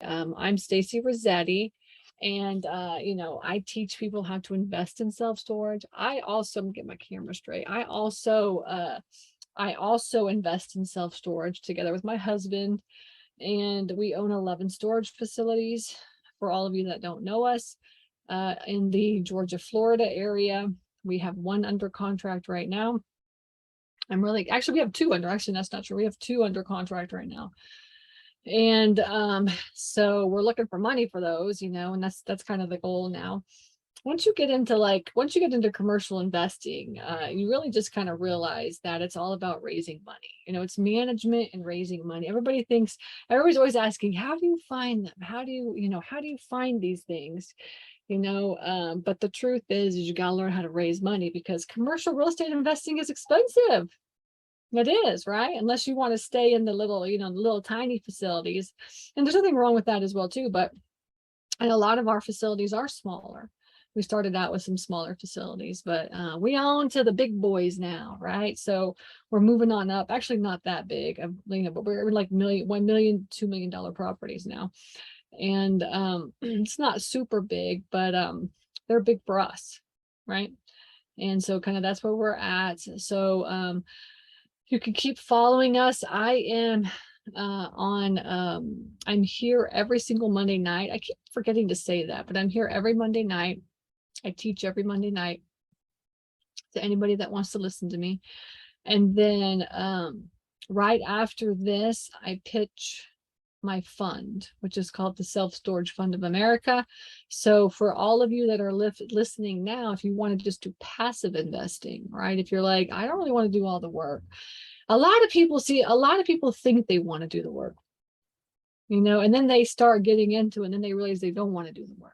I'm Stacy Rossetti, and I teach people how to invest in self-storage. I also get my camera straight. I also invest in self-storage together with my husband, and we own 11 storage facilities. For all of you that don't know us, in the Georgia, Florida area, we have one under contract right now. Actually, we have two under, actually, that's not true. We have two under contract right now. And so we're looking for money for those, and that's kind of the goal now. Once you get into commercial investing, you really just kind of realize that it's all about raising money. It's management and raising money. Everybody's always asking, how do you find them? How do you find these things? But the truth is you got to learn how to raise money, because commercial real estate investing is expensive. It is, right? Unless you want to stay in the little tiny facilities. And there's nothing wrong with that as well too, and a lot of our facilities are smaller. We started out with some smaller facilities, but we own to the big boys now, right? So we're moving on up. Actually, not that big, but we're like $1 million, $2 million properties now. And it's not super big, but they're big for us, right? And so kind of that's where we're at. So you can keep following us. I'm here every single Monday night. I keep forgetting to say that, but I'm here every Monday night. I teach every Monday night to anybody that wants to listen to me. And then right after this, I pitch my fund, which is called the Self-Storage Fund of America. So for all of you that are listening now, if you want to just do passive investing, right? If you're like, I don't really want to do all the work. A lot of people think they want to do the work, and then they start getting into it, and then they realize they don't want to do the work.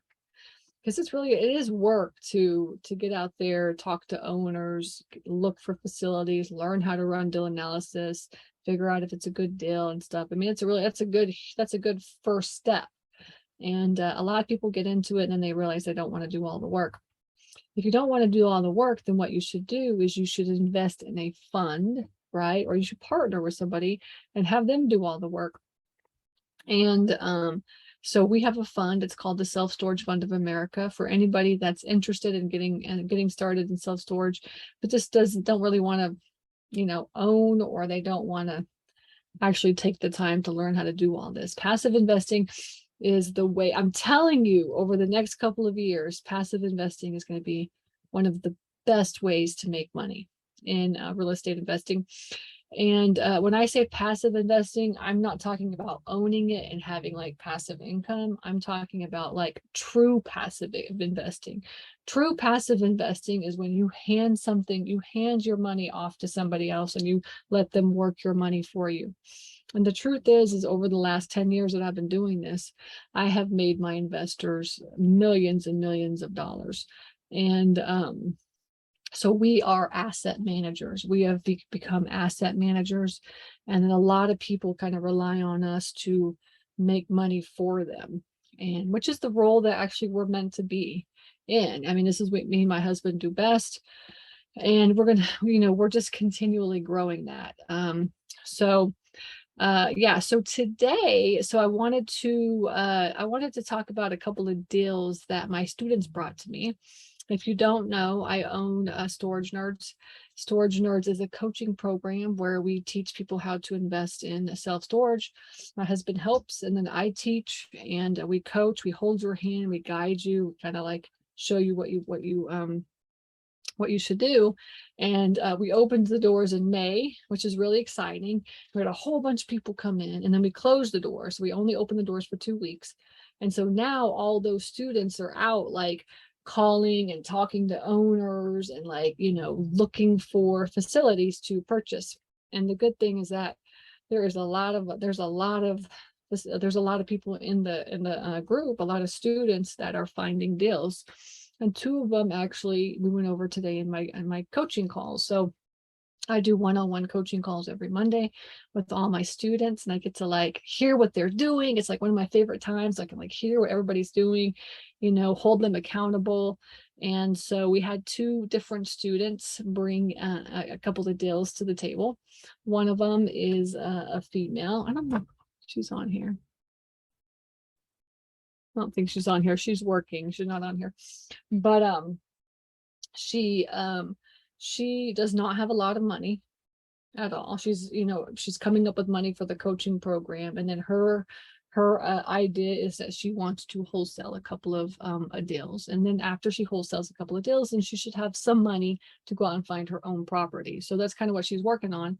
Because it is work to get out there, talk to owners, look for facilities, learn how to run deal analysis, figure out if it's a good deal and stuff. I mean, that's a good first step. And a lot of people get into it and then they realize they don't want to do all the work. If you don't want to do all the work, then what you should do is you should invest in a fund, right? Or you should partner with somebody and have them do all the work. And so we have a fund. It's called the Self-Storage Fund of America, for anybody that's interested in getting started in self-storage, but just don't really want to, own, or they don't want to actually take the time to learn how to do all this. Passive investing is the way. I'm telling you, over the next couple of years, passive investing is going to be one of the best ways to make money in real estate investing. And when I say passive investing, I'm not talking about owning it and having like passive income. I'm talking about like true passive investing. True passive investing is when you hand your money off to somebody else and you let them work your money for you. And the truth is over the last 10 years that I've been doing this, I have made my investors millions and millions of dollars. And so we are asset managers. We have become asset managers, and then a lot of people kind of rely on us to make money for them, and which is the role that actually we're meant to be in. I mean, this is what me and my husband do best, and we're just continually growing that. So today, I wanted to talk about a couple of deals that my students brought to me. If you don't know, I own Storage Nerds. Storage Nerds is a coaching program where we teach people how to invest in self-storage. My husband helps, and then I teach, and we coach. We hold your hand, we guide you, kind of like show you what you should do. And we opened the doors in May, which is really exciting. We had a whole bunch of people come in, and then we closed the doors. So we only opened the doors for 2 weeks. And so now all those students are out like calling and talking to owners and looking for facilities to purchase. And the good thing is that there's a lot of people in the group, a lot of students that are finding deals. And two of them actually we went over today in my coaching calls. So I do one-on-one coaching calls every Monday with all my students, and I get to hear what they're doing. It's like one of my favorite times. I can hear what everybody's doing, hold them accountable. And so we had two different students bring a couple of deals to the table. One of them is a female. I don't know if she's on here. I don't think she's on here. She's working. She's not on here. But she does not have a lot of money at all. She's coming up with money for the coaching program, and then her idea is that she wants to wholesale a couple of deals, and then after she wholesales a couple of deals, then she should have some money to go out and find her own property. So that's kind of what she's working on.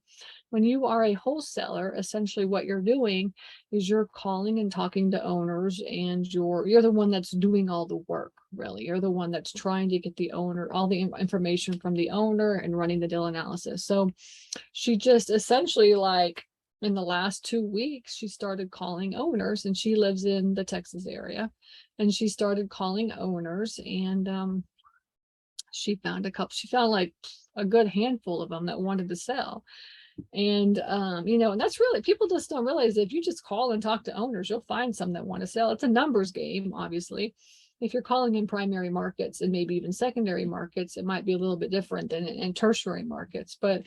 When you are a wholesaler, essentially what you're doing is you're calling and talking to owners, and you're the one that's doing all the work. Really, you're the one that's trying to get the owner all the information from the owner and running the deal analysis. So she just essentially, like, in the last 2 weeks, she started calling owners, and she lives in the Texas area, and she started calling owners, and she found like a good handful of them that wanted to sell. And and that's really, people just don't realize that if you just call and talk to owners, you'll find some that want to sell. It's a numbers game, obviously. If you're calling in primary markets and maybe even secondary markets, it might be a little bit different than in tertiary markets. But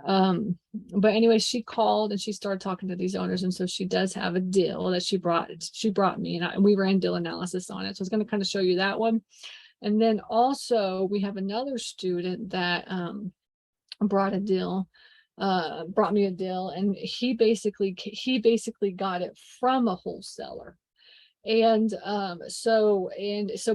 anyway, she called and she started talking to these owners, and so she does have a deal that she brought me, and we ran deal analysis on it. So I was going to kind of show you that one. And then also we have another student that brought me a deal, and he basically got it from a wholesaler. And so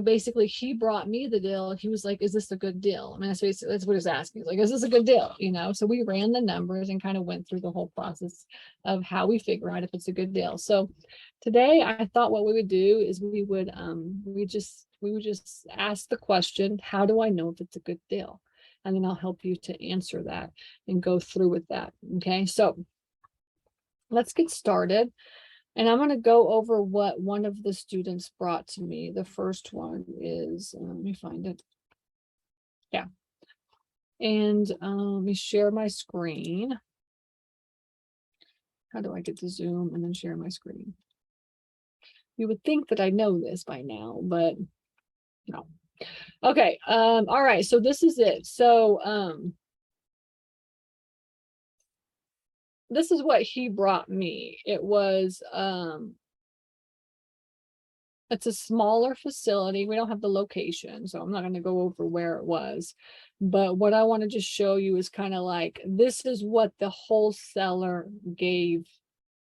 basically he brought me the deal. He was like, is this a good deal? I mean, that's what he's asking. He's like, is this a good deal? So we ran the numbers and kind of went through the whole process of how we figure out if it's a good deal. So today I thought what we would do is we would just ask the question, how do I know if it's a good deal? And then I'll help you to answer that and go through with that. Okay, so let's get started. And I'm going to go over what one of the students brought to me. The first one is, let me find it. Yeah. And let me share my screen. How do I get to Zoom and then share my screen? You would think that I know this by now, but no. Okay. All right. So this is it. So this is what he brought me. It was it's a smaller facility. We don't have the location, so I'm not going to go over where it was. But what I want to just show you is kind of like, this is what the wholesaler gave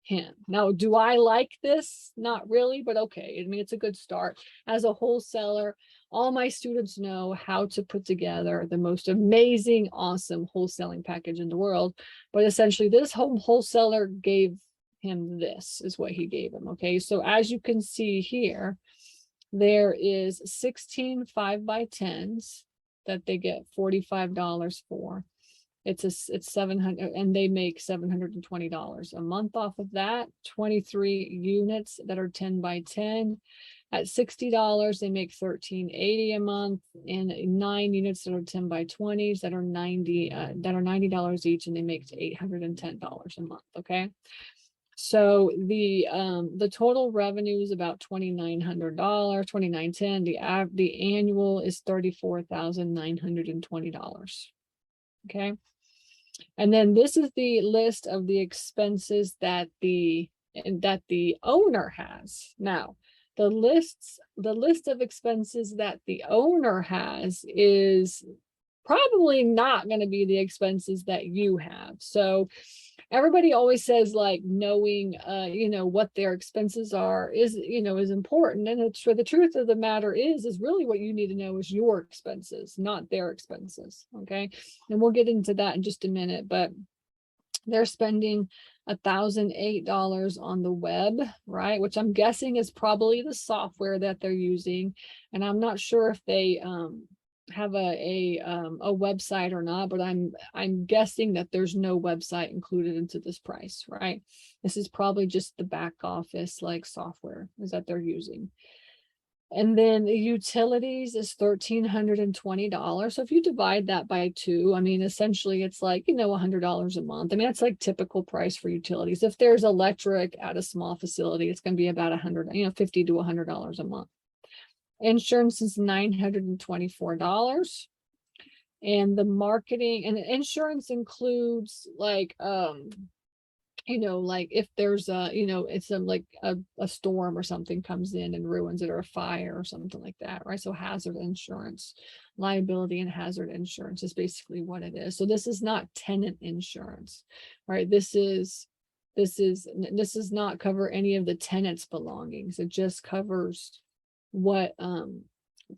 him. Now, do I like this? Not really, but okay. I mean, it's a good start. As a wholesaler, all my students know how to put together the most amazing, awesome wholesaling package in the world. But essentially, this wholesaler gave him, this is what he gave him. Okay, so as you can see here, there is 16 5x10s that they get $45 for. It's 700, and they make $720 a month off of that. 23 units that are 10x10. At $60, they make $13.80 a month, and 9 units that are 10x20s that are $90 each, and they make $810 a month. Okay. So the total revenue is about $2,900, $2,910. The annual is $34,920. Okay. And then this is the list of the expenses that the owner has. Now, the list of expenses that the owner has is probably not going to be the expenses that you have. So everybody always says, like, knowing what their expenses are is important. And it's, for the truth of the matter is really what you need to know is your expenses, not their expenses. Okay. And we'll get into that in just a minute, but they're spending $1,008 on the web, right? Which I'm guessing is probably the software that they're using. And I'm not sure if they have a website or not, but I'm guessing that there's no website included into this price, right? This is probably just the back office like software is that they're using. And then the utilities is $1,320. So if you divide that by 2, I mean, essentially it's like, $100 a month. I mean, that's like typical price for utilities. If there's electric at a small facility, it's going to be about $50 to $100 a month. Insurance is $924. And the marketing and the insurance includes like like if there's a, it's like a storm or something comes in and ruins it, or a fire or something like that, right? So hazard insurance, liability and hazard insurance is basically what it is. So this is not tenant insurance, right? This is not cover any of the tenant's belongings. It just covers what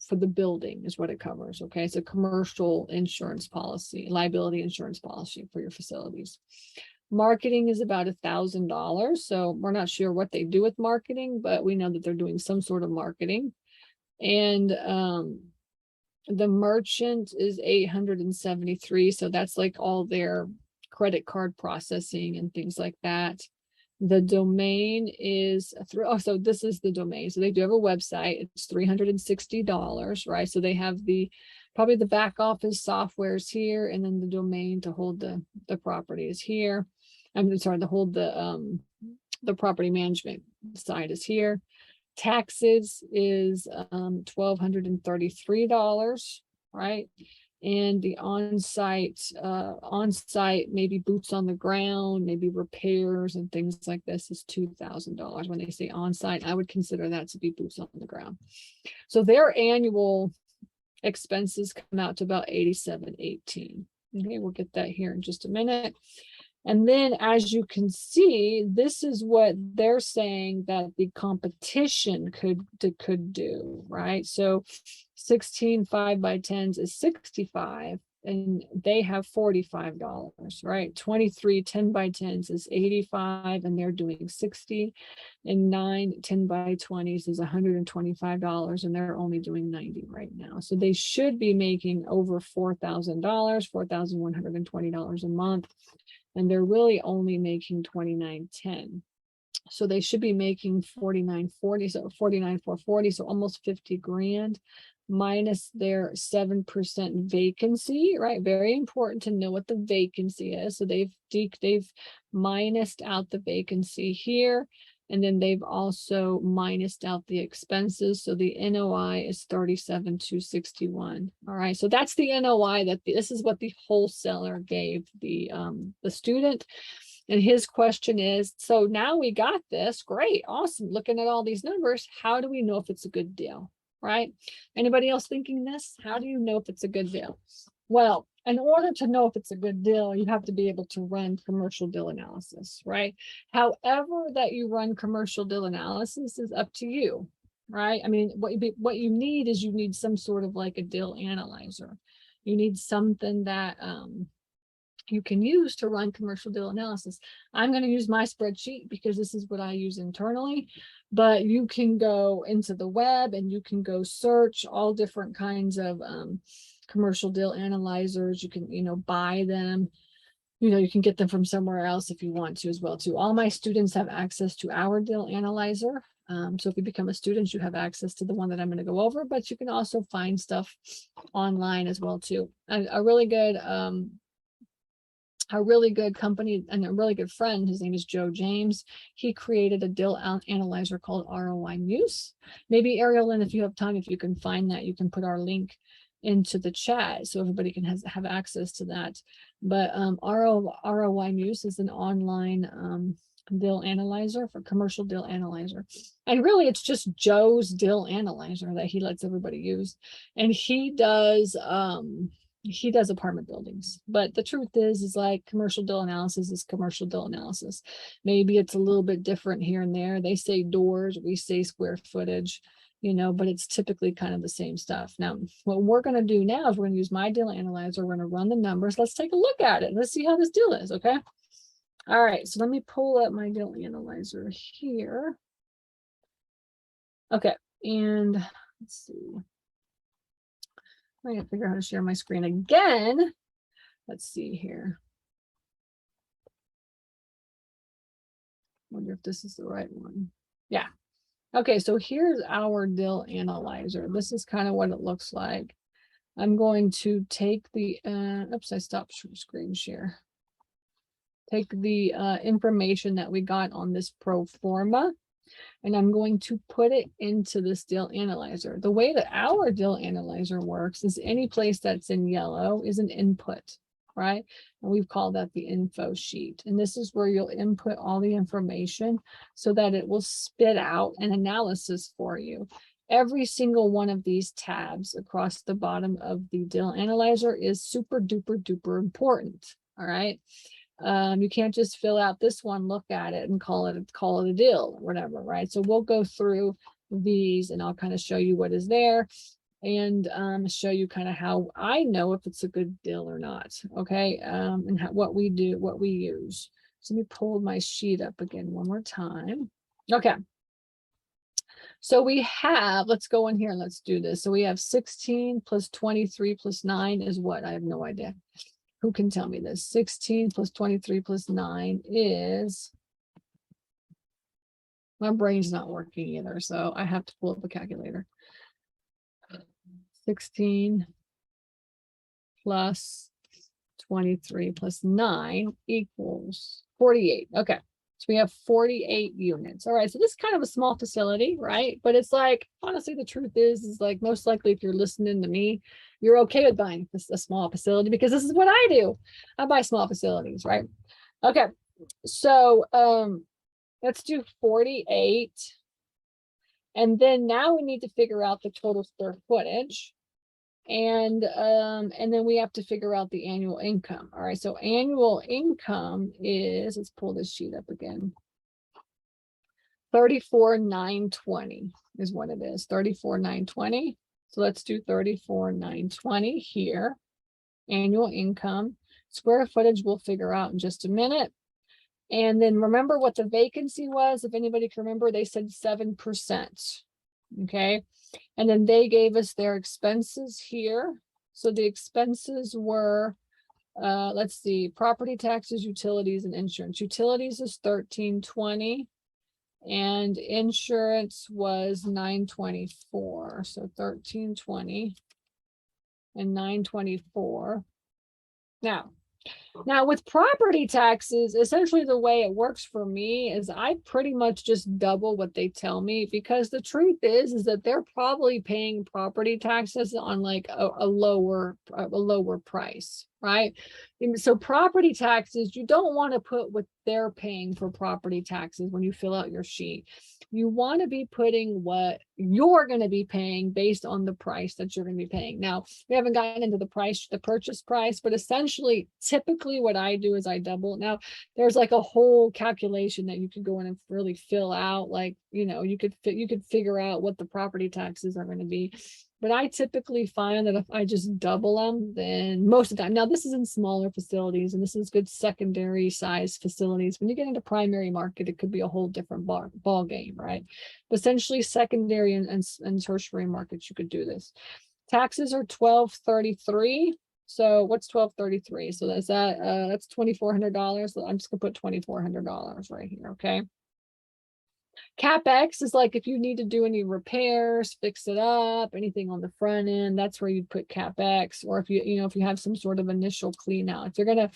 for the building is what it covers. Okay, it's a commercial insurance policy, liability insurance policy for your facilities. Marketing is about $1,000. So we're not sure what they do with marketing, but we know that they're doing some sort of marketing. And the merchant is 873. So that's like all their credit card processing and things like that. The domain is so this is the domain. So they do have a website. It's $360, right? So they have probably the back office software is here, and then the domain to hold the property is here. I'm sorry, to hold the property management side is here. Taxes is $1,233, right? And the on-site, maybe boots on the ground, maybe repairs and things like this is $2,000. When they say on-site, I would consider that to be boots on the ground. So their annual expenses come out to about $87.18. Okay, we'll get that here in just a minute. And then, as you can see, this is what they're saying that the competition could do, right? So 16 5x10s is $65, and they have $45, right? 23 10x10s is $85, and they're doing $60. And 9 10x20s is $125, and they're only doing $90 right now. So they should be making over $4,000, $4,120 a month. And they're really only making $29.10. So they should be making $49.40, so $49,440, so almost $50,000, minus their 7% vacancy, right? Very important to know what the vacancy is. So they've minused out the vacancy here. And then they've also minused out the expenses. So the NOI is $37,261. All right. So that's the NOI this is what the wholesaler gave the student. And his question is, so now we got this. Great. Awesome. Looking at all these numbers, how do we know if it's a good deal? Right? Anybody else thinking this? How do you know if it's a good deal? Well, in order to know if it's a good deal, you have to be able to run commercial deal analysis, right? However that you run commercial deal analysis is up to you, right? I mean, what you need is you need some sort of like a deal analyzer. You need something that you can use to run commercial deal analysis. I'm going to use my spreadsheet because this is what I use internally, but you can go into the web and you can go search all different kinds of commercial deal analyzers. You can, buy them. You can get them from somewhere else if you want to as well too. All my students have access to our deal analyzer. So if you become a student, you have access to the one that I'm going to go over, but you can also find stuff online as well too. A really good company and a really good friend, his name is Joe James. He created a deal analyzer called ROI Muse. Maybe Ariel, and if you have time, if you can find that, you can put our link into the chat so everybody can have access to that. But ROI Muse is an online deal analyzer for commercial deal analyzer. And really it's just Joe's deal analyzer that he lets everybody use. And he does apartment buildings, but the truth is like commercial deal analysis is commercial deal analysis. Maybe it's a little bit different here and there. They say doors, we say square footage, but it's typically kind of the same stuff. Now, what we're going to do now is we're going to use my deal analyzer. We're going to run the numbers. Let's take a look at it. Let's see how this deal is. Okay. All right. So let me pull up my deal analyzer here. Okay. And let's see. I gotta figure out how to share my screen again. Let's see here. Wonder if this is the right one. Yeah. Okay, so here's our deal analyzer. This is kind of what it looks like. I'm going to take the, oops, I stopped screen share. Take the information that we got on this pro forma, and I'm going to put it into this deal analyzer. The way that our deal analyzer works is any place that's in yellow is an input, right? And we've called that the info sheet. And this is where you'll input all the information so that it will spit out an analysis for you. Every single one of these tabs across the bottom of the deal analyzer is super duper duper important. All right. You can't just fill out this one, look at it, and call it a deal or whatever, right? So we'll go through these and I'll kind of show you what is there and show you kind of how I know if it's a good deal or not. Okay. And what we do, what we use. So let me pull my sheet up again one more time. Okay. So we have, let's go in here and let's do this. So we have 16 plus 23 plus 9 is what? I have no idea. Who can tell me this? 16 plus 23 plus 9 is, my brain's not working either, so I have to pull up a calculator. 16 plus 23 plus 9 equals 48. Okay. So we have 48 units. All right. So this is kind of a small facility, right? But it's like, honestly, the truth is like most likely if you're listening to me, you're okay with buying a small facility because this is what I do. I buy small facilities, right? Okay. So let's do 48. And then now we need to figure out the total square footage. And then we have to figure out the annual income. All right, so annual income is, let's pull this sheet up again. 34,920 is what it is. 34,920. So let's do 34,920 here. Annual income. Square footage we'll figure out in just a minute. And then remember what the vacancy was. If anybody can remember, they said 7%. Okay. And then they gave us their expenses here. So the expenses were, let's see, property taxes, utilities, and insurance. Utilities is 1320 and insurance was 924. So 1320 and 924. Now with property taxes, essentially the way it works for me is I pretty much just double what they tell me, because the truth is that they're probably paying property taxes on like a lower price, right? And so property taxes, you don't want to put what they're paying for property taxes when you fill out your sheet. You want to be putting what you're going to be paying based on the price that you're going to be paying. Now, we haven't gotten into the purchase price, but essentially, typically what I do is I double. Now, there's like a whole calculation that you could go in and really fill out. Like, you could figure out what the property taxes are going to be. But I typically find that if I just double them, then most of the time, now this is in smaller facilities and this is good secondary size facilities. When you get into primary market, it could be a whole different ball game, right? But essentially secondary and tertiary markets, you could do this. Taxes are $1,233. So what's $1,233? So that's $2,400. So I'm just gonna put $2,400 right here, okay? CapEx is like if you need to do any repairs, fix it up, anything on the front end, that's where you'd put CapEx. Or if if you have some sort of initial clean out, if you're going to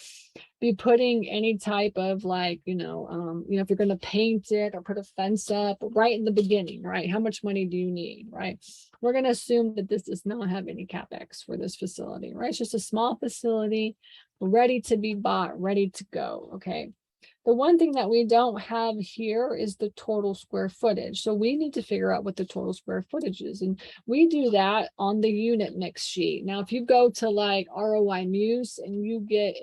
be putting any type of like, if you're going to paint it or put a fence up right in the beginning, right? How much money do you need, right? We're going to assume that this does not have any CapEx for this facility, right? It's just a small facility, ready to be bought, ready to go, okay? The one thing that we don't have here is the total square footage. So we need to figure out what the total square footage is. And we do that on the unit mix sheet. Now, if you go to like ROI Muse and you get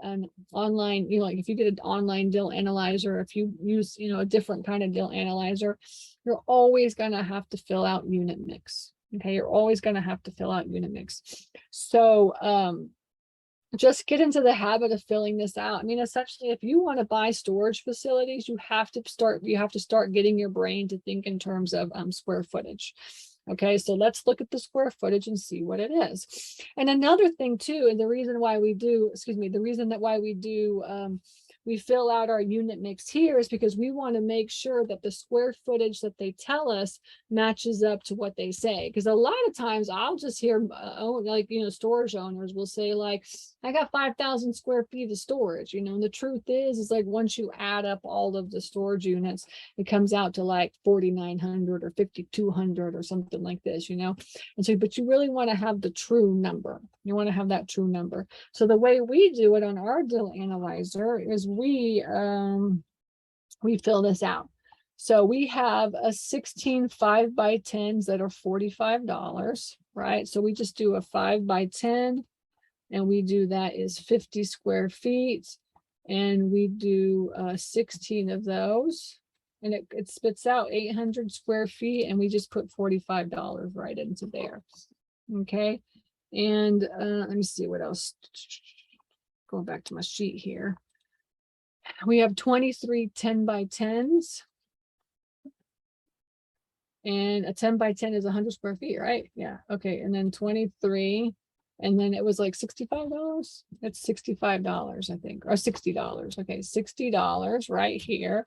an online, like if you get an online deal analyzer, if you use, a different kind of deal analyzer, you're always going to have to fill out unit mix. Okay. You're always going to have to fill out unit mix. So, just get into the habit of filling this out. I mean, essentially, if you want to buy storage facilities, you have to start getting your brain to think in terms of square footage. Okay, so let's look at the square footage and see what it is. And another thing too, and the reason that why we do we fill out our unit mix here is because we want to make sure that the square footage that they tell us matches up to what they say. Because a lot of times I'll just hear like, storage owners will say like, I got 5,000 square feet of storage, and the truth is like once you add up all of the storage units, it comes out to like 4,900 or 5,200 or something like this, and so, but you really want to have the true number. You want to have that true number. So the way we do it on our deal analyzer is we fill this out. So we have a 16 5x10s that are $45, right? So we just do a 5x10, and we do that is 50 square feet, and we do 16 of those, and it spits out 800 square feet, and we just put $45 right into there. Okay, and let me see what else. Going back to my sheet here, we have 23 10x10s. And a 10x10 is 100 square feet, right? Yeah. Okay. And then 23, and then it was like $65. It's $65, I think, or $60. Okay, $60 right here.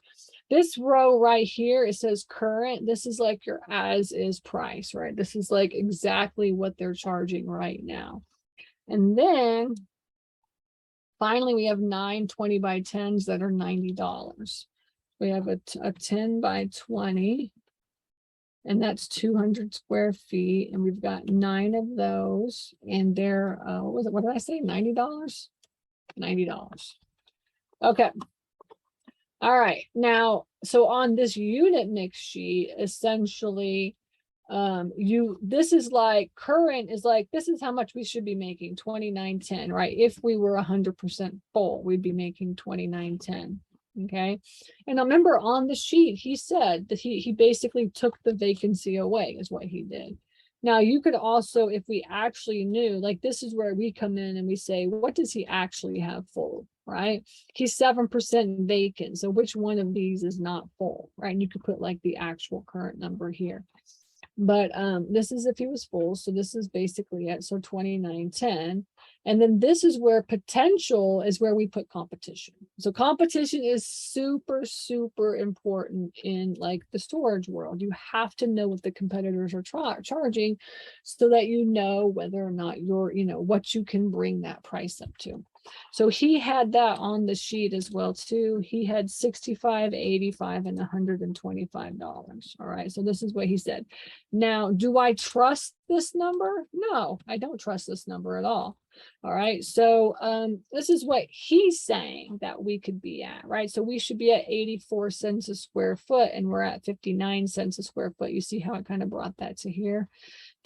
This row right here, it says current. This is like your as is price, right? This is like exactly what they're charging right now. And then finally, we have 9 20x10s that are $90. We have a 10x20. And that's 200 square feet. And we've got 9 of those. And they're, what was it? What did I say? $90? $90. Okay. All right. Now, so on this unit mix sheet, essentially, this is like current is like, this is how much we should be making, 29.10, right? If we were 100% full, we'd be making 29.10. Okay. And I remember on the sheet, he said that he basically took the vacancy away is what he did. Now you could also, if we actually knew, like this is where we come in and we say, what does he actually have full, right? He's 7% vacant. So which one of these is not full, right? And you could put like the actual current number here. But this is if he was full. So this is basically it. So 29.10. And then this is where potential is where we put competition. So competition is super, super important in like the storage world. You have to know what the competitors are charging so that you know whether or not you're, what you can bring that price up to. So he had that on the sheet as well too. He had 65, 85, and $125. All right. So this is what he said. Now, do I trust this number? No, I don't trust this number at all. All right. So this is what he's saying that we could be at, right? So we should be at 84 cents a square foot, and we're at 59 cents a square foot. You see how it kind of brought that to here.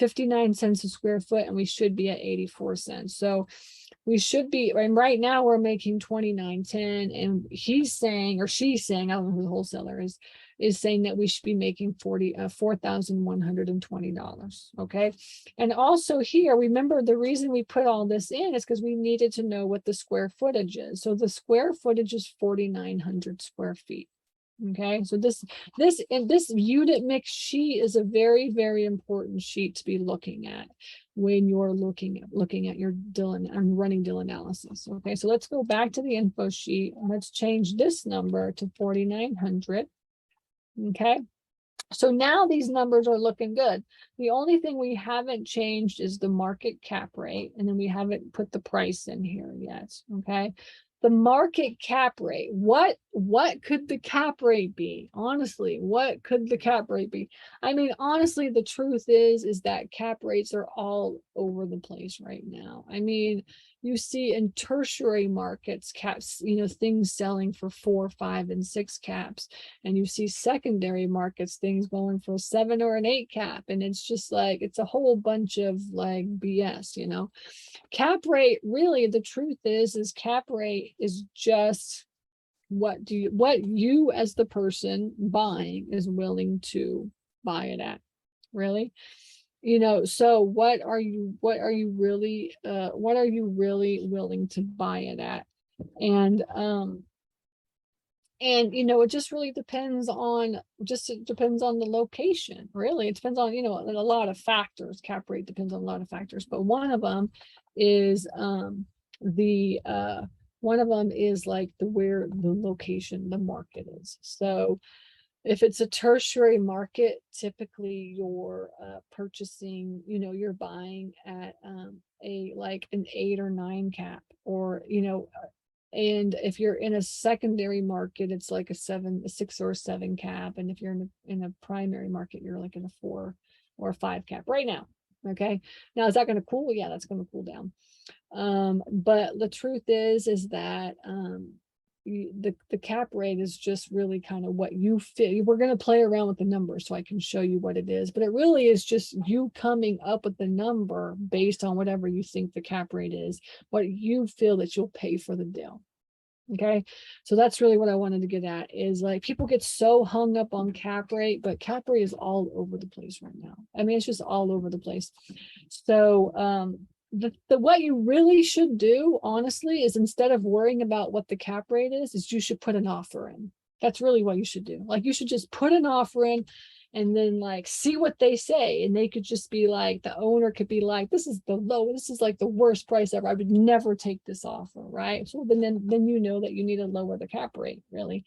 59 cents a square foot, and we should be at 84 cents. So we should be, and right now we're making 29.10, and he's saying, or she's saying, I don't know who the wholesaler is saying that we should be making $4,120. Okay. And also here, remember the reason we put all this in is because we needed to know what the square footage is. So the square footage is 4,900 square feet. Okay, so this unit mix sheet is a very, very important sheet to be looking at when you're looking at your deal and running deal analysis. Okay, so let's go back to the info sheet and let's change this number to 4,900. Okay, so now these numbers are looking good. The only thing we haven't changed is the market cap rate, and then we haven't put the price in here yet. Okay. The market cap rate, what could the cap rate be? Honestly, what could the cap rate be? I mean, honestly, the truth is that cap rates are all over the place right now. I mean, you see in tertiary markets, caps, things selling for 4, 5, and 6 caps. And you see secondary markets, things going for a 7 or an 8 cap. And it's just like, it's a whole bunch of like BS, Cap rate, really, the truth is cap rate is just what you as the person buying is willing to buy it at, really. So what are you really willing to buy it at? And it just really depends on the location, really. It depends on, a lot of factors. Cap rate depends on a lot of factors, but one of them is the One of them is like where the location, the market is. So if it's a tertiary market, typically you're purchasing, you're buying at a like an 8 or 9 cap, or and if you're in a secondary market, it's like a 6 or a 7 cap, and if you're in a primary market, you're like in a 4 or a 5 cap right now. Okay, now is that going to cool? Yeah, that's going to cool down. But the truth is that the cap rate is just really kind of what you feel. We're going to play around with the numbers so I can show you what it is, but it really is just you coming up with the number based on whatever you think the cap rate is, what you feel that you'll pay for the deal. Okay, so that's really what I wanted to get at, is like people get so hung up on cap rate, but cap rate is all over the place right now. I mean, it's just all over the place. So the what you really should do, honestly, is instead of worrying about what the cap rate is you should put an offer in. That's really what you should do. Like, you should just put an offer in and then like see what they say. And they could just be like, the owner could be like, this is like the worst price ever. I would never take this offer, right? So then you know that you need to lower the cap rate, really.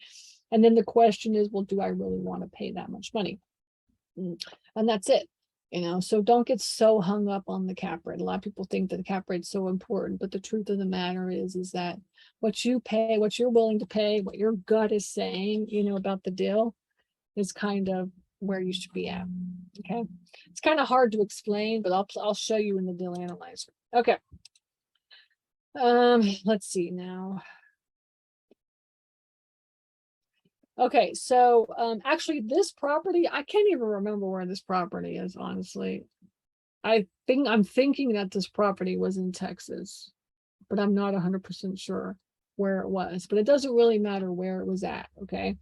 And then the question is, well, do I really want to pay that much money? And that's it. So don't get so hung up on the cap rate. A lot of people think that the cap rate is so important, but the truth of the matter is that what you pay, what you're willing to pay, what your gut is saying, about the deal is kind of where you should be at. Okay. It's kind of hard to explain, but I'll show you in the deal analyzer. Okay. Let's see now. Okay, so actually this property, I can't even remember where this property is, honestly. I'm thinking that this property was in Texas, but I'm not 100% sure where it was, but it doesn't really matter where it was at. Okay.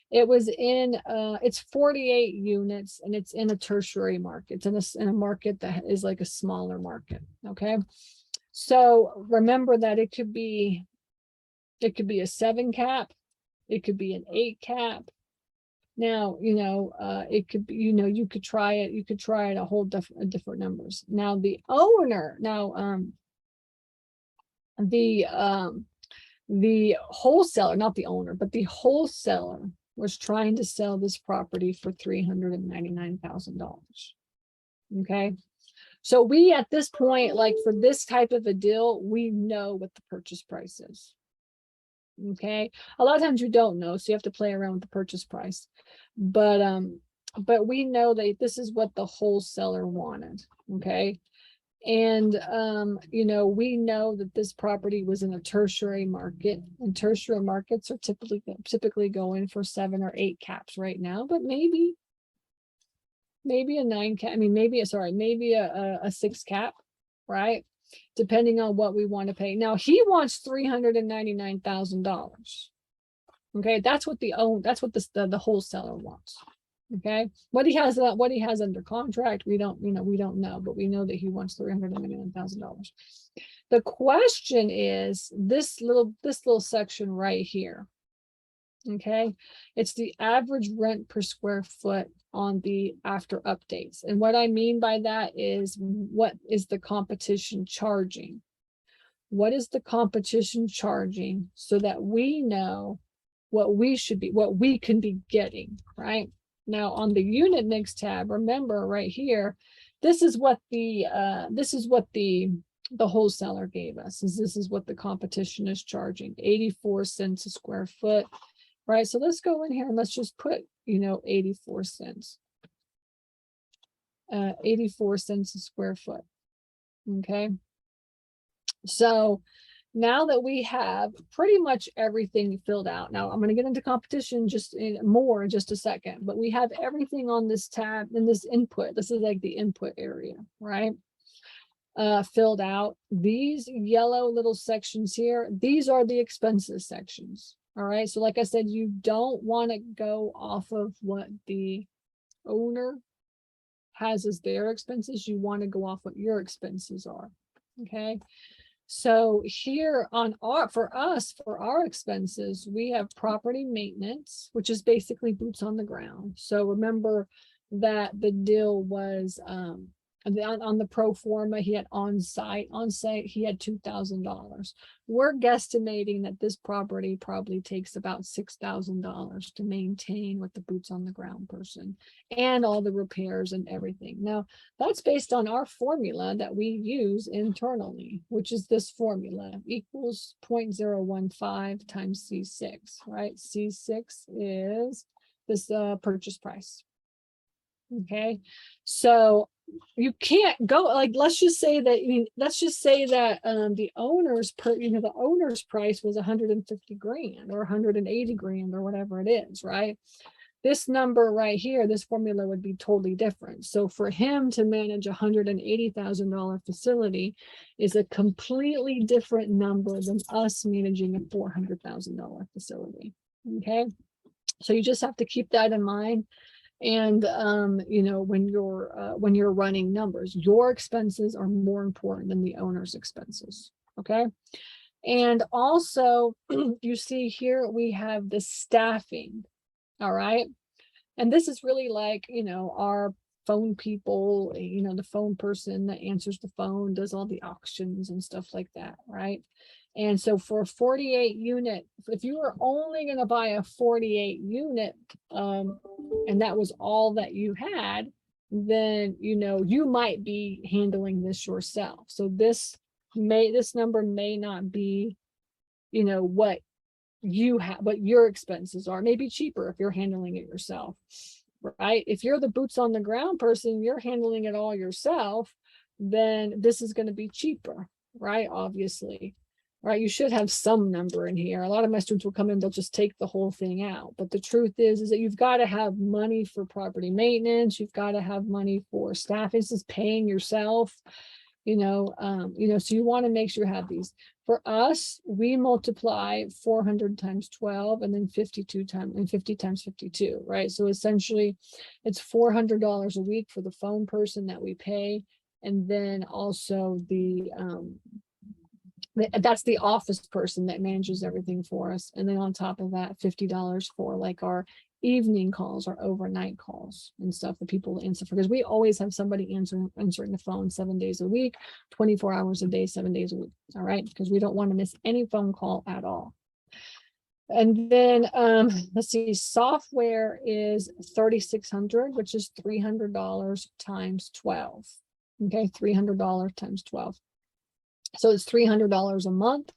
It was in it's 48 units, and it's in a tertiary market. It's in a market that is like a smaller market. Okay. So remember that it could be a 7 cap, it could be an 8 cap. Now, it could be, you could try it. You could try it a whole different numbers. Now the owner, the wholesaler, not the owner, but the wholesaler was trying to sell this property for $399,000. Okay. So we, at this point, like for this type of a deal, we know what the purchase price is. Okay. A lot of times you don't know, so you have to play around with the purchase price. But we know that this is what the wholesaler wanted. Okay. And we know that this property was in a tertiary market, and tertiary markets are typically going for 7 or 8 caps right now, but maybe a 9 cap. I mean, maybe a 6 cap, right? Depending on what we want to pay. Now he wants $399,000. Okay, that's what the wholesaler wants. Okay, what he has under contract, we don't know, but we know that he wants $399,000. The question is this little section right here. Okay, it's the average rent per square foot on the after updates. And what I mean by that is, what is the competition charging? What is the competition charging, so that we know what we can be getting, right? Now on the unit mix tab, remember right here, this is what the wholesaler gave us. This is what the competition is charging, 84 cents a square foot. Right, so let's go in here and let's just put 84 cents. 84 cents a square foot. Okay, so now that we have pretty much everything filled out, now I'm going to get into competition more in just a second, but we have everything on this tab in this input. This is like the input area, right? Filled out. These yellow little sections here, these are the expenses sections. All right, so like I said, you don't want to go off of what the owner has as their expenses. You want to go off what your expenses are. Okay, so here for our expenses, we have property maintenance, which is basically boots on the ground. So remember that the deal was on the pro forma, he had on site, he had $2,000. We're guesstimating that this property probably takes about $6,000 to maintain with the boots on the ground person and all the repairs and everything. Now, that's based on our formula that we use internally, which is this formula equals 0.015 times C6, right? C6 is this purchase price. Okay, so you can't go like, let's just say that, the owner's the owner's price was 150 grand or 180 grand or whatever it is, right? This number right here, this formula would be totally different. So for him to manage $180,000 facility is a completely different number than us managing a $400,000 facility. Okay, so you just have to keep that in mind. And when you're running numbers, your expenses are more important than the owner's expenses. Okay, and also you see here we have the staffing. All right, and this is really like, our phone people, the phone person that answers the phone, does all the auctions and stuff like that, right? And so for a 48 unit, if you were only going to buy a 48 unit, and that was all that you had, then, you might be handling this yourself. So this number may not be, what you have, what your expenses are. Maybe cheaper if you're handling it yourself, right? If you're the boots on the ground person, you're handling it all yourself, then this is going to be cheaper, right? Obviously, right? You should have some number in here. A lot of my students will come in, they'll just take the whole thing out. But the truth is that you've got to have money for property maintenance. You've got to have money for staff. This is paying yourself, so you want to make sure you have these. For us, we multiply 400 times 12 and then 50 times 52, right? So essentially it's $400 a week for the phone person that we pay. And then also that's the office person that manages everything for us. And then on top of that, $50 for like our evening calls or overnight calls and stuff that people answer for, because we always have somebody answering the phone 7 days a week, 24 hours a day, 7 days a week. All right, because we don't want to miss any phone call at all. And then let's see, software is $3,600, which is $300 times 12. Okay, $300 times 12. So it's $300 a month.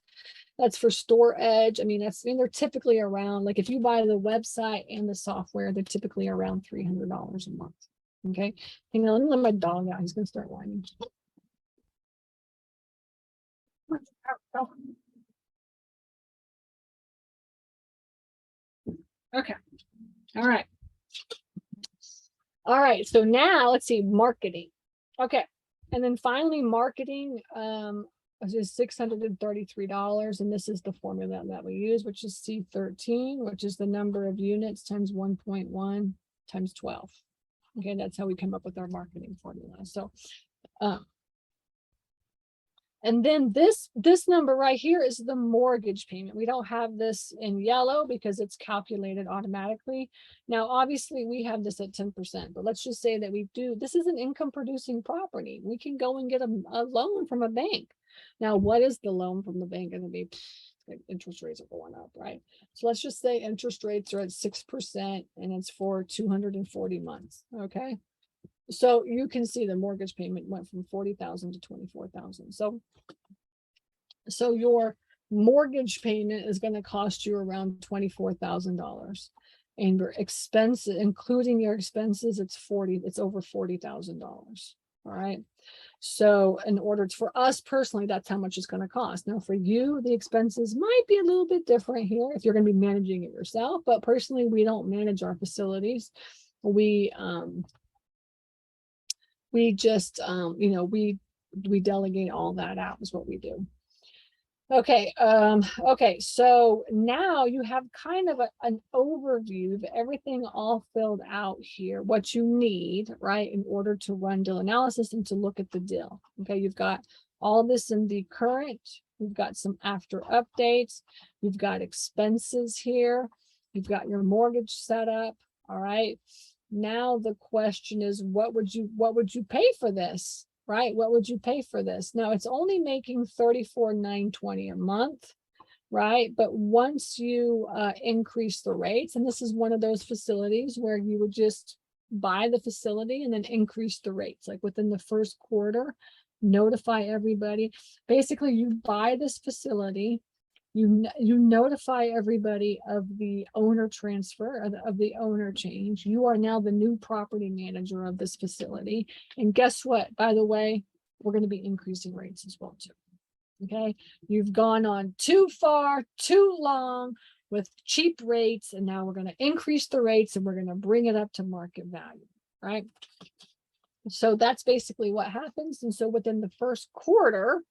That's for Store Edge. They're typically around, like if you buy the website and the software, they're typically around $300 a month. Okay. Hang on, let me let my dog out. He's going to start whining. Okay. All right. All right. So now let's see, marketing. Okay. And then finally, marketing, is $633, and this is the formula that we use, which is C13, which is the number of units times 1.1 times 12. Okay, that's how we come up with our marketing formula. So and then this number right here is the mortgage payment. We don't have this in yellow because it's calculated automatically. Now, obviously, we have this at 10%, but let's just say that we do. This is an income producing property. We can go and get a loan from a bank. Now, what is the loan from the bank going to be? Interest rates are going up, right? So let's just say interest rates are at 6% and it's for 240 months. Okay. So you can see the mortgage payment went from 40,000 to 24,000. So your mortgage payment is going to cost you around $24,000, and your expenses, including your expenses, it's over $40,000. All right. So in order for us personally, that's how much it's going to cost. Now for you, the expenses might be a little bit different here if you're going to be managing it yourself, but personally, we don't manage our facilities. We just, we delegate all that out is what we do. Okay. Okay. So now you have kind of an overview of everything all filled out here, what you need, right, in order to run deal analysis and to look at the deal. Okay. You've got all this in the current, you've got some after updates, you've got expenses here, you've got your mortgage set up. All right. Now the question is, what would you pay for this? right? What would you pay for this? Now it's only making $34,920 a month, right? But once you increase the rates, and this is one of those facilities where you would just buy the facility and then increase the rates, like within the first quarter, notify everybody. Basically, you buy this facility, you notify everybody of the owner transfer, of the owner change. You are now the new property manager of this facility. And guess what? By the way, we're going to be increasing rates as well too. Okay, you've gone on too far, too long with cheap rates, and now we're going to increase the rates and we're going to bring it up to market value, right? So that's basically what happens. And so within the first quarter,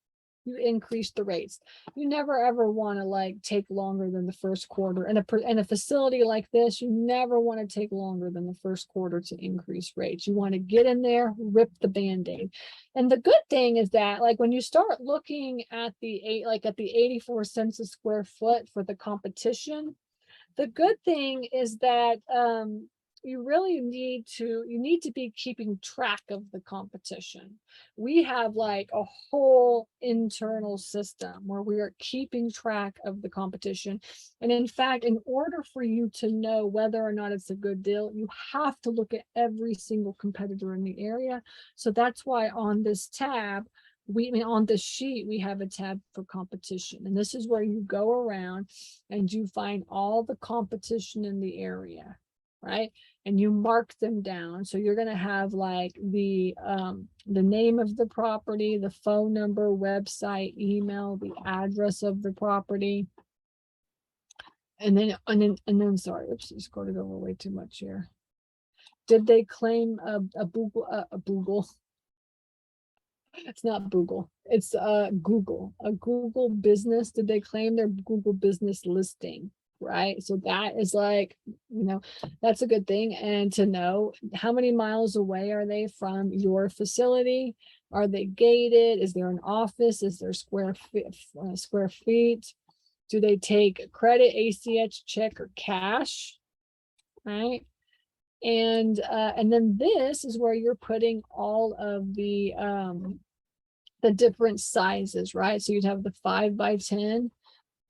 you increase the rates. You never ever want to like take longer than the first quarter. In a facility like this, you never want to take longer than the first quarter to increase rates. You want to get in there, rip the band-aid. And the good thing is that like when you start looking at the 84 cents a square foot for the competition, the good thing is that you really need to be keeping track of the competition. We have like a whole internal system where we are keeping track of the competition. And in fact, in order for you to know whether or not it's a good deal, you have to look at every single competitor in the area. So that's why on this tab, on this sheet, we have a tab for competition. And this is where you go around and you find all the competition in the area, right? And you mark them down. So you're going to have like the name of the property, the phone number, website, email, the address of the property. And then sorry, oops, I scrolled over way too much here. Did they claim a Google? It's not Google. It's Google. A Google business. Did they claim their Google business listing? Right. So that is like, that's a good thing. And to know how many miles away are they from your facility? Are they gated? Is there an office? Is there square feet? Do they take credit, ACH, check, or cash? Right. And then this is where you're putting all of the different sizes, right? So you'd have the 5 by 10.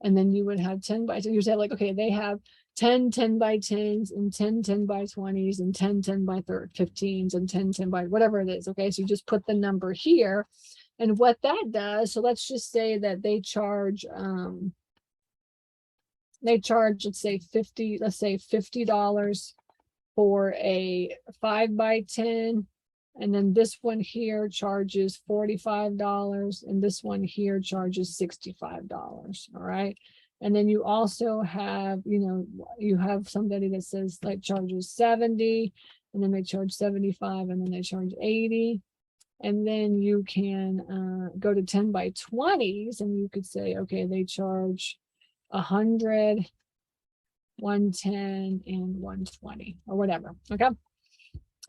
And then you would have 10 by 10. You'd have like, okay, they have 10 by 10s and 10 by 20s and 10 by 15s and 10 by whatever it is. Okay, so you just put the number here. And what that does, so let's just say that they charge, let's say $50 for a 5 by 10. And then this one here charges $45, and this one here charges $65. All right. And then you also have, you have somebody that says like charges 70, and then they charge 75, and then they charge 80. And then you can go to 10 by 20s, and you could say, okay, they charge 100, 110, and 120 or whatever. Okay.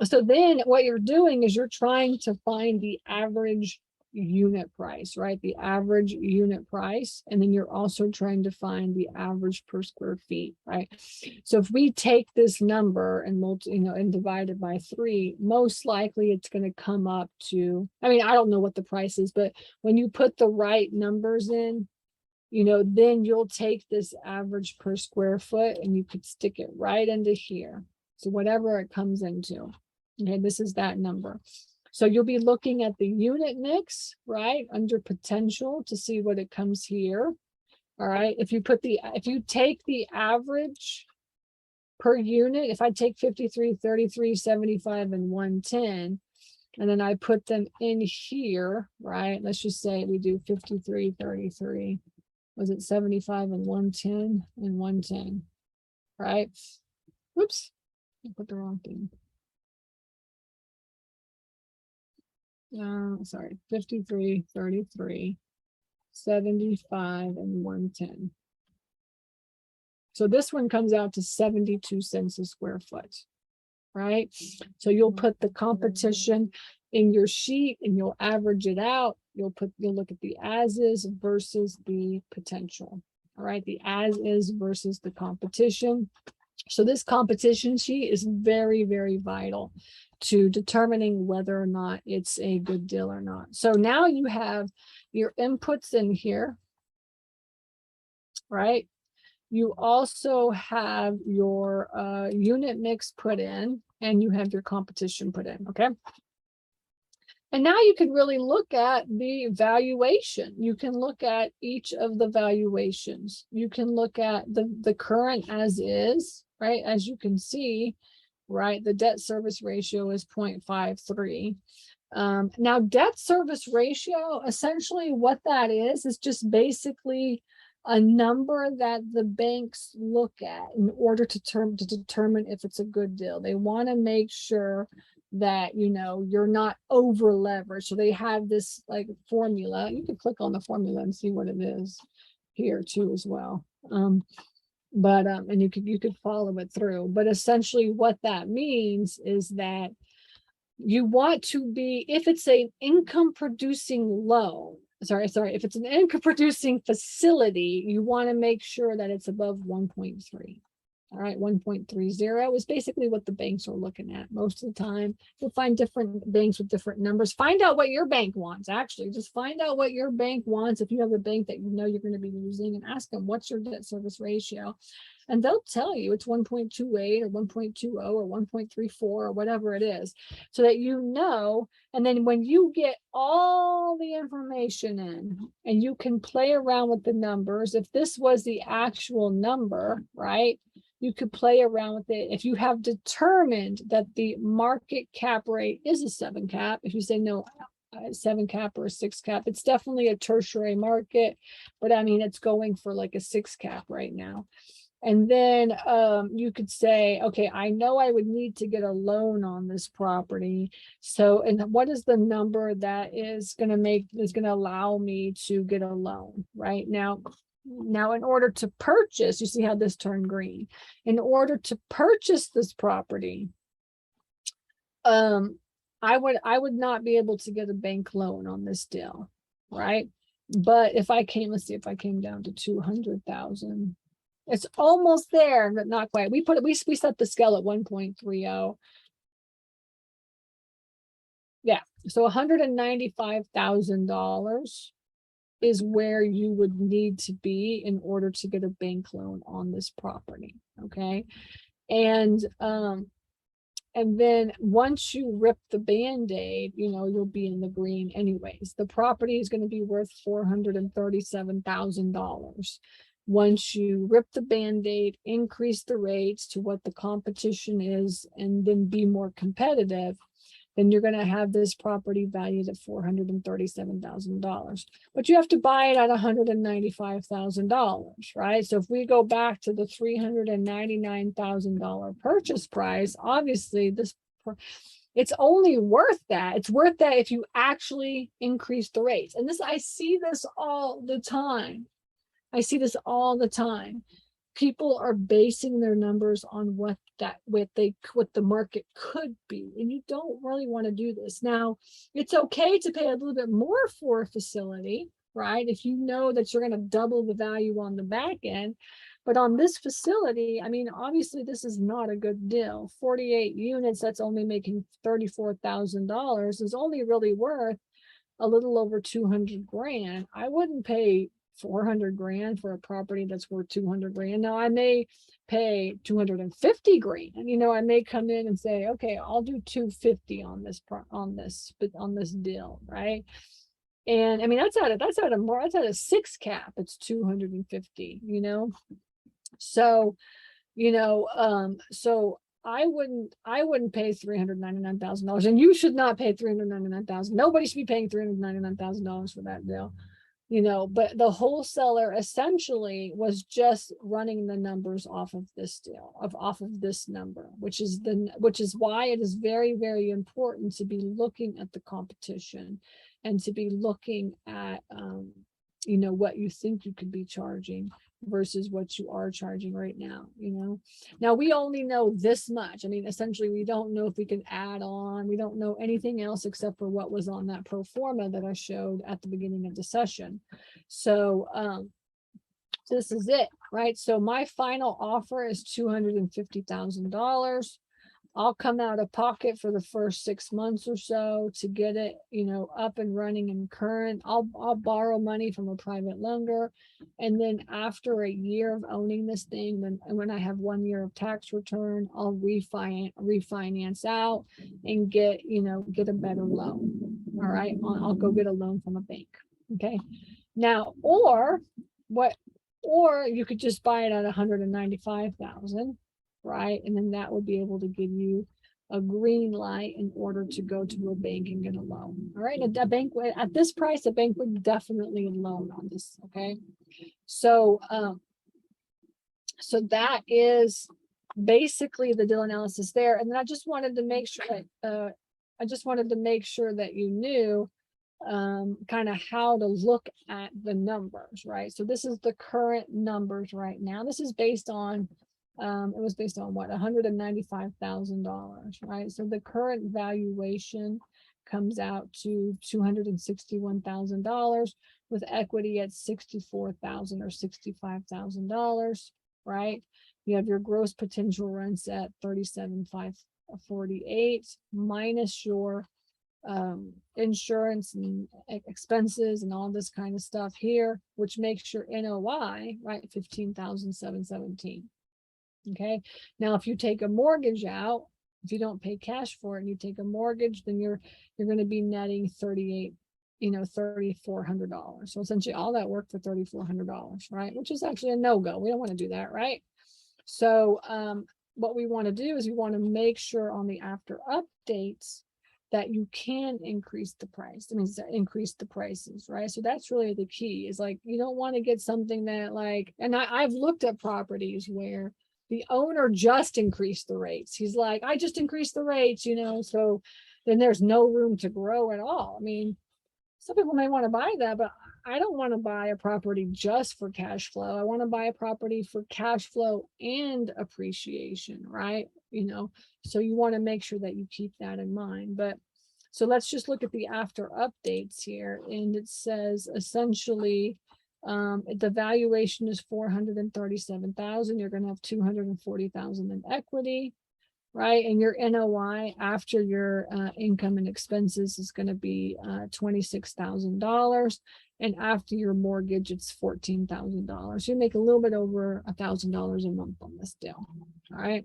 So then what you're doing is you're trying to find the average unit price, right? The average unit price. And then you're also trying to find the average per square feet, right? So if we take this number and and divide it by 3, most likely it's going to come up to, I don't know what the price is, but when you put the right numbers in, then you'll take this average per square foot and you could stick it right into here. So whatever it comes into. Okay, this is that number. So you'll be looking at the unit mix, right, under potential to see what it comes here. All right, if you take the average per unit, if I take 53, 33, 75, and 110, and then I put them in here, right, let's just say we do 53, 33, was it 75 and 110 and 110, right? Whoops, I put the wrong thing. Sorry, 53, 33, 75, and 110. So this one comes out to 72 cents a square foot, right? So you'll put the competition in your sheet and you'll average it out. You'll look at the as is versus the potential. All right, the as is versus the competition. So this competition sheet is very, very vital. to determining whether or not it's a good deal or not. So now you have your inputs in here, right? You also have your unit mix put in, and you have your competition put in, okay? And now you can really look at the valuation. You can look at each of the valuations. You can look at the current as is, right? As you can see, right? The debt service ratio is 0.53. Now, debt service ratio, essentially what that is just basically a number that the banks look at in order to determine if it's a good deal. They want to make sure that, you know, you're not over leveraged. So they have this like formula. You can click on the formula and see what it is here too as well. And you could follow it through. But essentially what that means is that you want to be, if it's an income producing loan, if it's an income producing facility, you want to make sure that it's above 1.3. All right, 1.30 is basically what the banks are looking at most of the time. You'll find different banks with different numbers. Find out what your bank wants, actually. Just find out what your bank wants. If you have a bank that you know you're going to be using, and ask them, what's your debt service ratio? And they'll tell you it's 1.28 or 1.20 or 1.34 or whatever it is, so that you know. And then when you get all the information in and you can play around with the numbers, if this was the actual number, right? You could play around with it. If you have determined that the market cap rate is a 7 cap, if you say no, 7 cap or a 6 cap, it's definitely a tertiary market, but I mean, it's going for like a 6 cap right now. And then you could say, okay, I know I would need to get a loan on this property. So, and what is the number that is going to allow me to get a loan right now? Now, in order to purchase, you see how this turned green. In order to purchase this property, I would not be able to get a bank loan on this deal, right? But if I came, let's see if I came down to 200,000. It's almost there, but not quite. We set the scale at 1.30. Yeah, so $195,000 is where you would need to be in order to get a bank loan on this property. Okay. And then once you rip the Band-Aid, you know, you'll be in the green anyways. The property is going to be worth $437,000. Once you rip the Band-Aid, increase the rates to what the competition is, and then be more competitive, then you're going to have this property valued at $437,000. But you have to buy it at $195,000, right? So if we go back to the $399,000 purchase price, obviously it's only worth that. It's worth that if you actually increase the rates. And I see this all the time. People are basing their numbers on what the market could be, and you don't really want to do this. Now, it's okay to pay a little bit more for a facility, right? If you know that you're going to double the value on the back end. But on this facility, I mean, obviously this is not a good deal. 48 units, that's only making $34,000, is only really worth a little over 200 grand. I wouldn't pay 400 grand for a property that's worth 200 grand. Now I may pay 250 grand. You know, I may come in and say, okay, I'll do 250 on this deal, right? And I mean, that's at a 6 cap. It's 250, you know? So, you know, so I wouldn't pay $399,000, and you should not pay $399,000. Nobody should be paying $399,000 for that deal. You know, but the wholesaler essentially was just running the numbers off of this deal, off of this number, which is why it is very, very important to be looking at the competition and to be looking at, you know, what you think you could be charging versus what you are charging right now. You know, now we only know this much. I mean, essentially, we don't know if we can add on. We don't know anything else except for what was on that pro forma that I showed at the beginning of the session. So this is it, right? So my final offer is $250,000. I'll come out of pocket for the first 6 months or so to get it, up and running and current. I'll borrow money from a private lender. And then after a year of owning this thing, when I have 1 year of tax return, I'll refinance out and get a better loan. All right. I'll go get a loan from a bank. Okay. Now, or you could just buy it at 195,000. Right? And then that would be able to give you a green light in order to go to a bank and get a loan. All right. A bank at this price, a bank would definitely loan on this. Okay. So, so that is basically the deal analysis there. And then I just wanted to make sure that you knew kind of how to look at the numbers, right? So this is the current numbers right now. This is based on it was based on what, $195,000, right? So the current valuation comes out to $261,000 with equity at $64,000 or $65,000, right? You have your gross potential rents at $37,548 minus your insurance and expenses and all this kind of stuff here, which makes your NOI, right, $15,717. Okay. Now, if you take a mortgage out, if you don't pay cash for it and you take a mortgage, then you're going to be netting $3,400. So essentially all that work for $3,400, right? Which is actually a no-go. We don't want to do that, right? So what we want to do is we want to make sure on the after updates that you can increase the price. I mean, increase the prices, right? So that's really the key, is like, you don't want to get something that like, and I've looked at properties where the owner just increased the rates. He's like, I just increased the rates, so then there's no room to grow at all. I mean, some people may want to buy that, but I don't want to buy a property just for cash flow. I want to buy a property for cash flow and appreciation, right? So you want to make sure that you keep that in mind. But so let's just look at the after updates here. And it says essentially, the valuation is $437,000. You're going to have $240,000 in equity, right? And your NOI after your income and expenses is going to be $26,000, and after your mortgage, it's $14,000. You make a little bit over $1,000 a month on this deal. All right.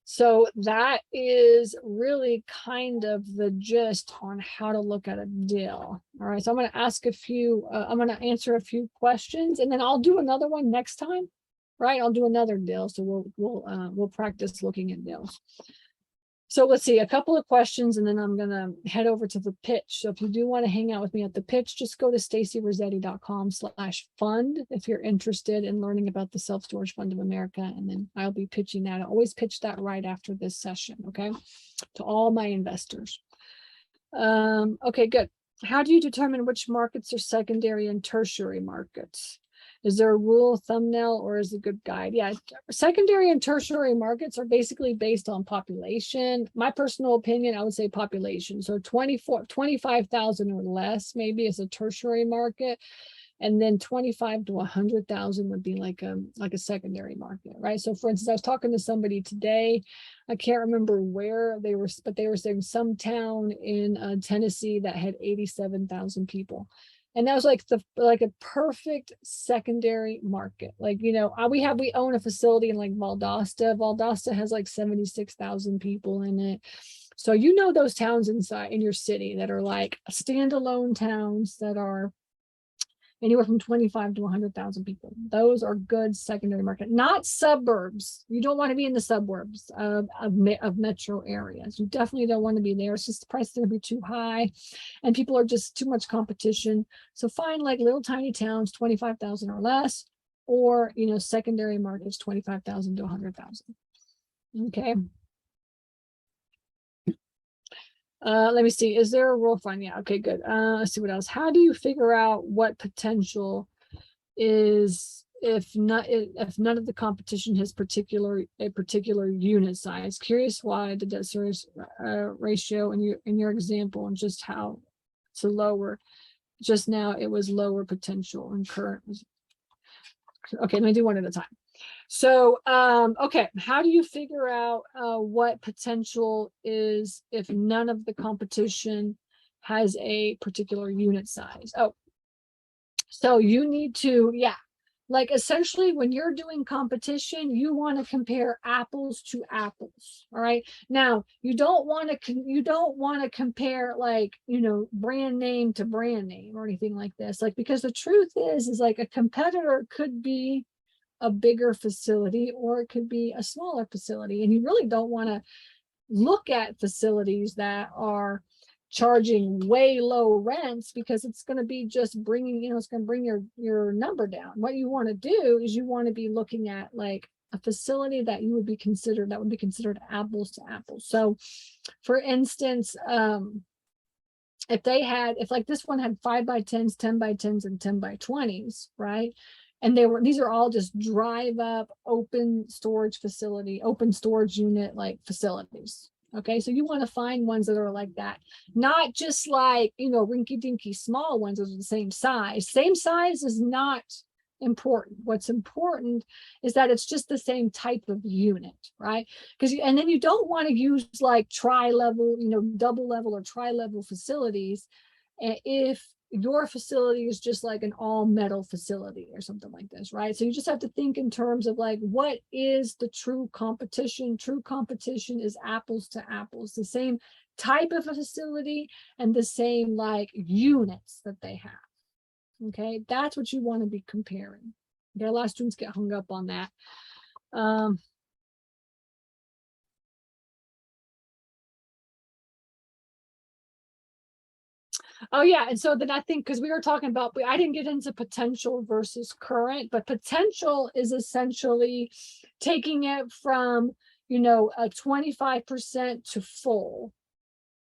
So that is really kind of the gist on how to look at a deal. All right. So I'm going to ask I'm going to answer a few questions, and then I'll do another one next time, right? I'll do another deal. So we'll practice looking at deals. So let's see, a couple of questions, and then I'm going to head over to the pitch. So if you do want to hang out with me at the pitch, just go to stacyrossetti.com/fund if you're interested in learning about the Self-Storage Fund of America. And then I'll be pitching that. I always pitch that right after this session, okay, to all my investors. Okay, good. How do you determine which markets are secondary and tertiary markets? Is there a rule of thumbnail, or is it a good guide? Yeah, secondary and tertiary markets are basically based on population. My personal opinion, I would say population. So 25,000 or less maybe is a tertiary market. And then 25 to 100,000 would be like a secondary market, right? So for instance, I was talking to somebody today, I can't remember where they were, but they were saying some town in Tennessee that had 87,000 people. And that was like a perfect secondary market. Like, we own a facility in like Valdosta. Valdosta has like 76,000 people in it. So those towns inside in your city that are like standalone towns that are anywhere from 25 to 100,000 people. Those are good secondary market, not suburbs. You don't want to be in the suburbs of metro areas. You definitely don't want to be there. It's just the price is going to be too high and people are just too much competition. So find like little tiny towns, 25,000 or less, or, secondary markets, 25,000 to 100,000. Okay. Let me see. Is there a rule fund? Yeah. Okay, good. Let's see what else. How do you figure out what potential is if none of the competition has a particular unit size? Curious why the debt service ratio in your example, and just how it's lower. Just now it was lower potential and current. Okay, let me do one at a time. So, okay, how do you figure out what potential is if none of the competition has a particular unit size? Oh, so you need to, yeah, like essentially when you're doing competition, you want to compare apples to apples. All right. Now you don't want to compare like, brand name to brand name or anything like this. Like, because the truth is like a competitor could be a bigger facility or it could be a smaller facility. And you really don't want to look at facilities that are charging way low rents, because it's going to be just bringing, it's going to bring your number down. What you want to do is you want to be looking at like a facility that would be considered apples to apples. So for instance, if like this one had 5x10s, 10x10s, and 10x20s, right? And these are all just drive up open storage unit like facilities. Okay, so you want to find ones that are like that, not just like, rinky dinky small ones that are the same size. Same size is not important. What's important is that it's just the same type of unit, right? And then you don't want to use like tri-level, double level or tri-level facilities if your facility is just like an all metal facility or something like this, right? So you just have to think in terms of like, what is the true competition? True competition is apples to apples, the same type of a facility and the same like units that they have. Okay, that's what you want to be comparing. Okay, a lot of students get hung up on that. Oh yeah, and so then I think, because we were talking about, I didn't get into potential versus current, but potential is essentially taking it from, a 25% to full,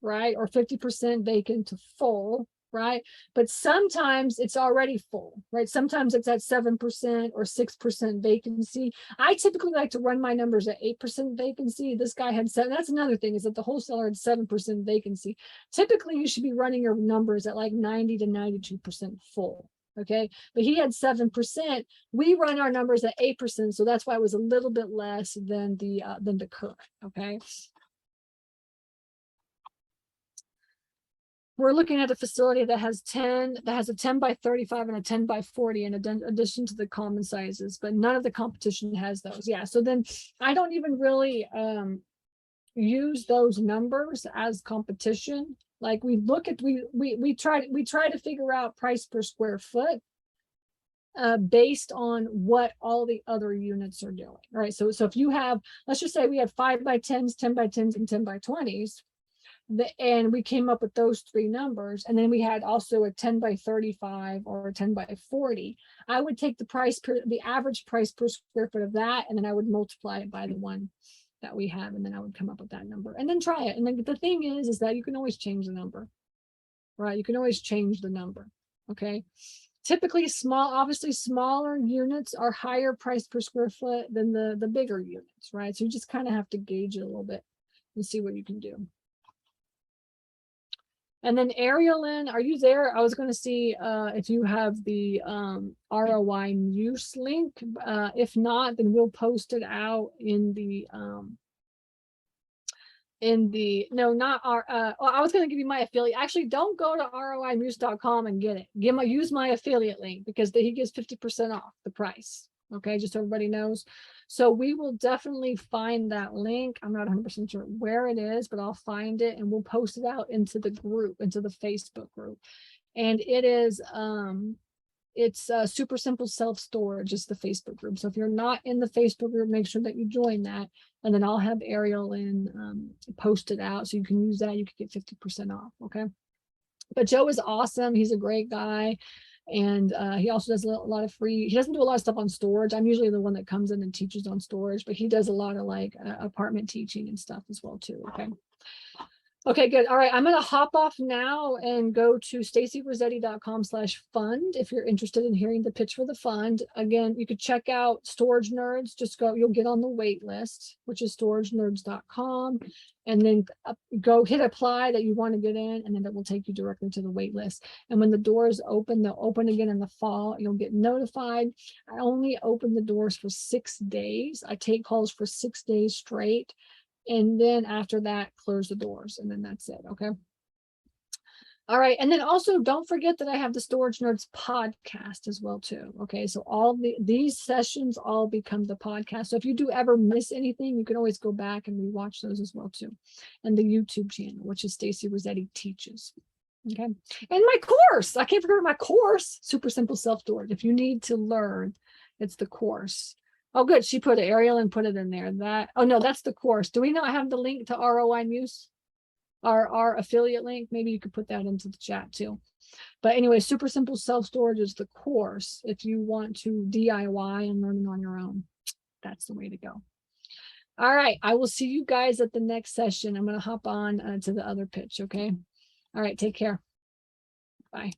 right? Or 50% vacant to full, right? But sometimes it's already full, right? Sometimes it's at 7% or 6% vacancy. I typically like to run my numbers at 8% vacancy. This guy had 7. That's another thing, is that the wholesaler had 7% vacancy. Typically, you should be running your numbers at like 90 to 92% full. Okay, but he had 7%. We run our numbers at 8%, so that's why it was a little bit less than the current. Okay. We're looking at a facility that has a 10x35 and a 10x40 in addition to the common sizes, but none of the competition has those. Yeah, so then I don't even really use those numbers as competition. Like we try to figure out price per square foot based on what all the other units are doing. All right, so if you have, let's just say we have 5x10s, 10x10s, and 10x20s. And we came up with those 3 numbers, and then we had also a 10x35 or a 10x40. I would take the average price per square foot of that, and then I would multiply it by the one that we have, and then I would come up with that number and then try it. And then the thing is that you can always change the number, right? You can always change the number. Okay, typically obviously smaller units are higher price per square foot than the bigger units, right? So you just kind of have to gauge it a little bit and see what you can do. And then Ariel, are you there? I was going to see if you have the ROI Muse link. If not, then we'll post it out in the no, not our I was going to give you my affiliate. Actually, don't go to roimuse.com and get it. Use my affiliate link, because he gives 50% off the price. Okay, just so everybody knows. So we will definitely find that link. I'm not 100% sure where it is, but I'll find it and we'll post it out into the group, into the Facebook group. And it is it's Super Simple Self Storage is the Facebook group. So if you're not in the Facebook group, make sure that you join that, and then I'll have Ariel post it out so you can use that. You can get 50% off. Okay, but Joe is awesome. He's a great guy. And he also does a lot of free, he doesn't do a lot of stuff on storage. I'm usually the one that comes in and teaches on storage, but he does a lot of like apartment teaching and stuff as well too. Okay. Okay, good. All right. I'm going to hop off now and go to stacyrossetti.com/fund if you're interested in hearing the pitch for the fund. Again, you could check out Storage Nerds. Just go, you'll get on the wait list, which is storagenerds.com. And then go hit apply that you want to get in, and then it will take you directly to the wait list. And when the doors open, they'll open again in the fall. You'll get notified. I only open the doors for 6 days. I take calls for 6 days straight. And then after that, close the doors, and then that's it. Okay. All right. And then also don't forget that I have the Storage Nerds podcast as well too. Okay. So all these sessions all become the podcast. So if you do ever miss anything, you can always go back and rewatch those as well too. And the YouTube channel, which is Stacy Rossetti Teaches. Okay. And my course, I can't forget my course, Super Simple Self-Storage. If you need to learn, it's the course. Oh, good. She put Ariel and put it in there. Oh no, that's the course. Do we not have the link to ROI Muse? Our affiliate link? Maybe you could put that into the chat too. But anyway, Super Simple Self-Storage is the course if you want to DIY and learn on your own. That's the way to go. All right. I will see you guys at the next session. I'm going to hop on to the other pitch. Okay. All right. Take care. Bye.